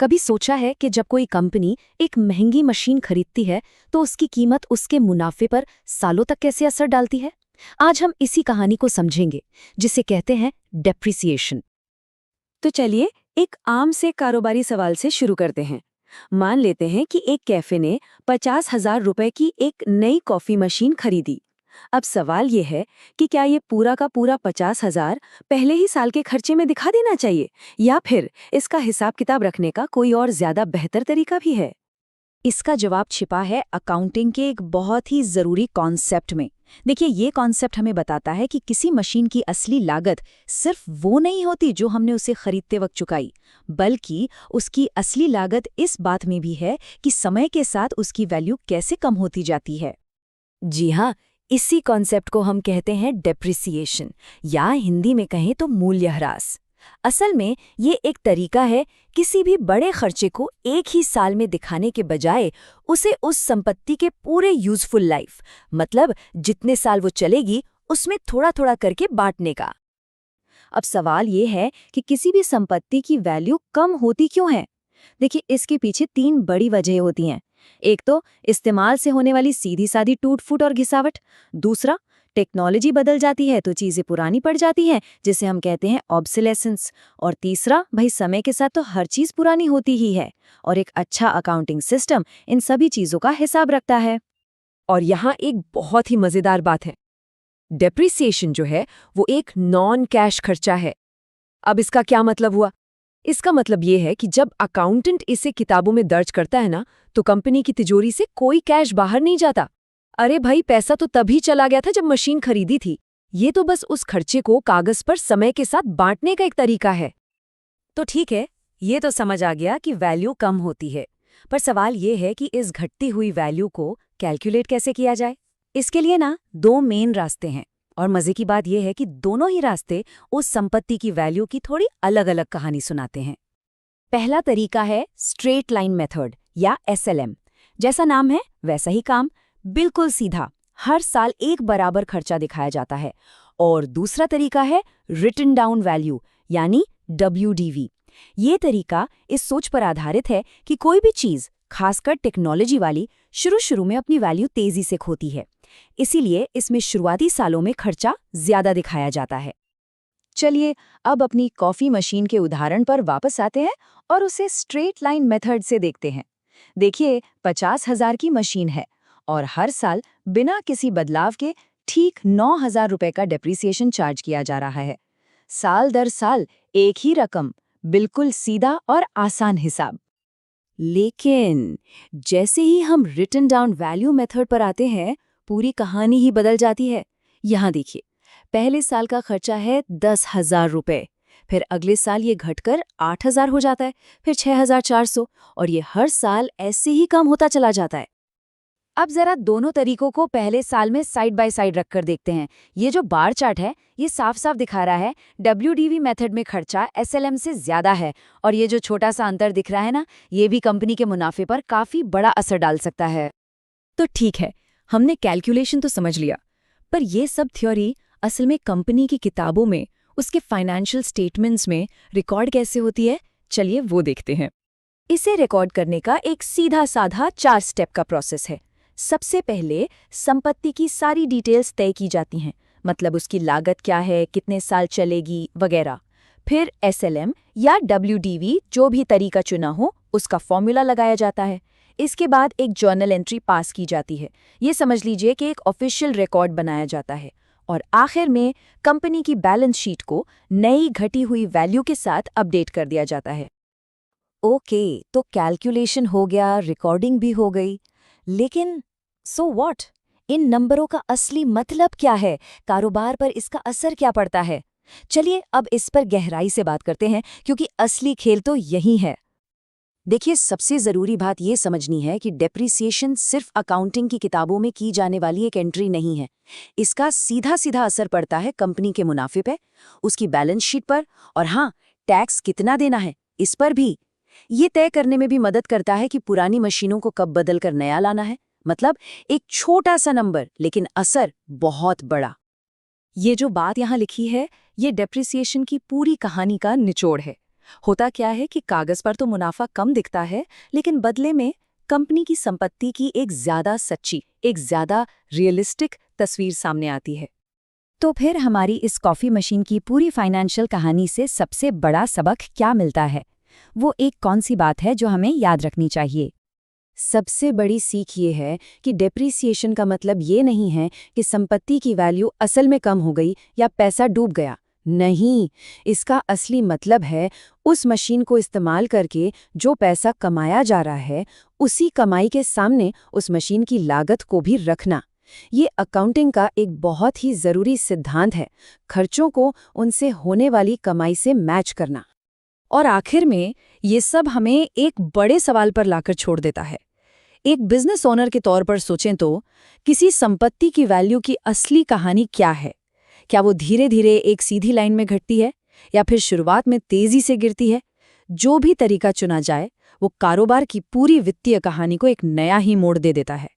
कभी सोचा है कि जब कोई कंपनी एक महंगी मशीन खरीदती है तो उसकी कीमत उसके मुनाफे पर सालों तक कैसे असर डालती है? आज हम इसी कहानी को समझेंगे, जिसे कहते हैं डेप्रिसिएशन। तो चलिए एक आम से कारोबारी सवाल से शुरू करते हैं। मान लेते हैं कि एक कैफे ने 50,000 रुपए की एक नई कॉफी मशीन खरीदी। अब सवाल ये है कि क्या ये पूरा का पूरा 50,000 पहले ही साल के खर्चे में दिखा देना चाहिए, या फिर इसका हिसाब किताब रखने का कोई और ज्यादा बेहतर तरीका भी है? इसका जवाब छिपा है अकाउंटिंग के एक बहुत ही जरूरी कॉन्सेप्ट में। देखिए, ये कॉन्सेप्ट हमें बताता है कि किसी मशीन की असली लागत सिर्फ वो नहीं होती जो हमने उसे खरीदते वक्त चुकाई, बल्कि उसकी असली लागत इस बात में भी है कि समय के साथ उसकी वैल्यू कैसे कम होती जाती है। जी हाँ, इसी कॉन्सेप्ट को हम कहते हैं डेप्रिसिएशन, या हिंदी में कहें तो मूल्यह्रास। असल में ये एक तरीका है किसी भी बड़े खर्चे को एक ही साल में दिखाने के बजाय उसे उस संपत्ति के पूरे यूजफुल लाइफ, मतलब जितने साल वो चलेगी, उसमें थोड़ा थोड़ा करके बांटने का। अब सवाल ये है कि किसी भी संपत्ति की वैल्यू कम होती क्यों है? देखिए, इसके पीछे 3 बड़ी वजह होती हैं। एक तो इस्तेमाल से होने वाली सीधी सादी टूट फूट और घिसावट। दूसरा, टेक्नोलॉजी बदल जाती है तो चीजें पुरानी पड़ जाती हैं, जिसे हम कहते हैं ऑब्सोलेसेंस। और तीसरा, भाई समय के साथ तो हर चीज पुरानी होती ही है, और एक अच्छा अकाउंटिंग सिस्टम इन सभी चीजों का हिसाब रखता है। और यहाँ एक बहुत ही मजेदार बात है। डेप्रिसिएशन जो है वो एक नॉन कैश खर्चा है। अब इसका क्या मतलब हुआ? इसका मतलब ये है कि जब अकाउंटेंट इसे किताबों में दर्ज करता है ना, तो कंपनी की तिजोरी से कोई कैश बाहर नहीं जाता। अरे भाई, पैसा तो तभी चला गया था जब मशीन खरीदी थी। ये तो बस उस खर्चे को कागज पर समय के साथ बांटने का एक तरीका है। तो ठीक है, ये तो समझ आ गया कि वैल्यू कम होती है, पर सवाल ये है कि इस घटती हुई वैल्यू को कैलकुलेट कैसे किया जाए। इसके लिए ना 2 मेन रास्ते हैं, और मजे की बात यह है कि दोनों ही रास्ते उस संपत्ति की वैल्यू की थोड़ी अलग-अलग कहानी सुनाते हैं। पहला तरीका है स्ट्रेट लाइन मेथड, या SLM। जैसा नाम है वैसा ही काम, बिल्कुल सीधा, हर साल एक बराबर खर्चा दिखाया जाता है। और दूसरा तरीका है रिटन डाउन वैल्यू, यानी WDV। ये तरीका इस सोच पर आधारित है कि कोई भी चीज, खासकर टेक्नोलॉजी वाली, शुरू में अपनी वैल्यू तेजी से खोती है, इसीलिए इसमें शुरुआती सालों में खर्चा ज्यादा दिखाया जाता है। चलिए अब अपनी कॉफी मशीन के उदाहरण पर वापस आते हैं और उसे स्ट्रेट लाइन मेथड से देखते हैं। देखिए, 50,000 की मशीन है और हर साल बिना किसी बदलाव के ठीक 9,000 रुपए का डेप्रिसिएशन चार्ज किया जा रहा है। साल दर साल एक ही रकम, बिल्कुल सीधा और आसान हिसाब। लेकिन जैसे ही हम रिटन डाउन वैल्यू मेथड पर आते हैं, पूरी कहानी ही बदल जाती है। यहाँ देखिए, पहले साल का खर्चा है 10,000 रुपए, फिर अगले साल ये घटकर 8,000 हो जाता है, फिर 6,400, और ये हर साल ऐसे ही कम होता चला जाता है। अब जरा दोनों तरीकों को पहले साल में साइड बाय साइड रखकर देखते हैं। ये जो बार चार्ट है, ये साफ साफ दिखा रहा है WDV मेथड में खर्चा SLM से ज्यादा है, और ये जो छोटा सा अंतर दिख रहा है ना, ये भी कंपनी के मुनाफे पर काफी बड़ा असर डाल सकता है। तो ठीक है, हमने कैलकुलेशन तो समझ लिया, पर ये सब थ्योरी असल में कंपनी की किताबों में, उसके फाइनेंशियल स्टेटमेंट्स में रिकॉर्ड कैसे होती है? चलिए वो देखते हैं। इसे रिकॉर्ड करने का एक सीधा साधा 4 स्टेप का प्रोसेस है। सबसे पहले संपत्ति की सारी डिटेल्स तय की जाती हैं, मतलब उसकी लागत क्या है, कितने साल चलेगी वगैरह। फिर SLM या WDV, जो भी तरीका चुना हो, उसका फॉर्मूला लगाया जाता है। इसके बाद एक जर्नल एंट्री पास की जाती है, ये समझ लीजिए कि एक ऑफिशियल रिकॉर्ड बनाया जाता है। और आखिर में कंपनी की बैलेंस शीट को नई घटी हुई वैल्यू के साथ अपडेट कर दिया जाता है। ओके, तो कैलकुलेशन हो गया, रिकॉर्डिंग भी हो गई, लेकिन सो व्हाट? इन नंबरों का असली मतलब क्या है? कारोबार पर इसका असर क्या पड़ता है? चलिए अब इस पर गहराई से बात करते हैं, क्योंकि असली खेल तो यही है। देखिए, सबसे जरूरी बात ये समझनी है कि डेप्रिसिएशन सिर्फ अकाउंटिंग की किताबों में की जाने वाली एक एंट्री नहीं है। इसका सीधा सीधा असर पड़ता है कंपनी के मुनाफे पे, उसकी बैलेंस शीट पर, और हाँ, टैक्स कितना देना है इस पर भी। ये तय करने में भी मदद करता है कि पुरानी मशीनों को कब बदलकर नया लाना है। मतलब एक छोटा सा नंबर, लेकिन असर बहुत बड़ा। ये जो बात यहाँ लिखी है, ये डेप्रिसिएशन की पूरी कहानी का निचोड़ है। होता क्या है कि कागज पर तो मुनाफा कम दिखता है, लेकिन बदले में कंपनी की संपत्ति की एक ज्यादा सच्ची, एक ज्यादा रियलिस्टिक तस्वीर सामने आती है। तो फिर हमारी इस कॉफी मशीन की पूरी फाइनेंशियल कहानी से सबसे बड़ा सबक क्या मिलता है? वो एक कौन सी बात है जो हमें याद रखनी चाहिए? सबसे बड़ी सीख ये है कि डेप्रिसिएशन का मतलब ये नहीं है कि संपत्ति की वैल्यू असल में कम हो गई या पैसा डूब गया। नहीं, इसका असली मतलब है उस मशीन को इस्तेमाल करके जो पैसा कमाया जा रहा है, उसी कमाई के सामने उस मशीन की लागत को भी रखना। ये अकाउंटिंग का एक बहुत ही ज़रूरी सिद्धांत है, खर्चों को उनसे होने वाली कमाई से मैच करना। और आखिर में ये सब हमें एक बड़े सवाल पर लाकर छोड़ देता है। एक बिजनेस ओनर के तौर पर सोचें तो किसी संपत्ति की वैल्यू की असली कहानी क्या है? क्या वो धीरे धीरे एक सीधी लाइन में घटती है या फिर शुरुआत में तेजी से गिरती है? जो भी तरीका चुना जाए, वो कारोबार की पूरी वित्तीय कहानी को एक नया ही मोड़ दे देता है।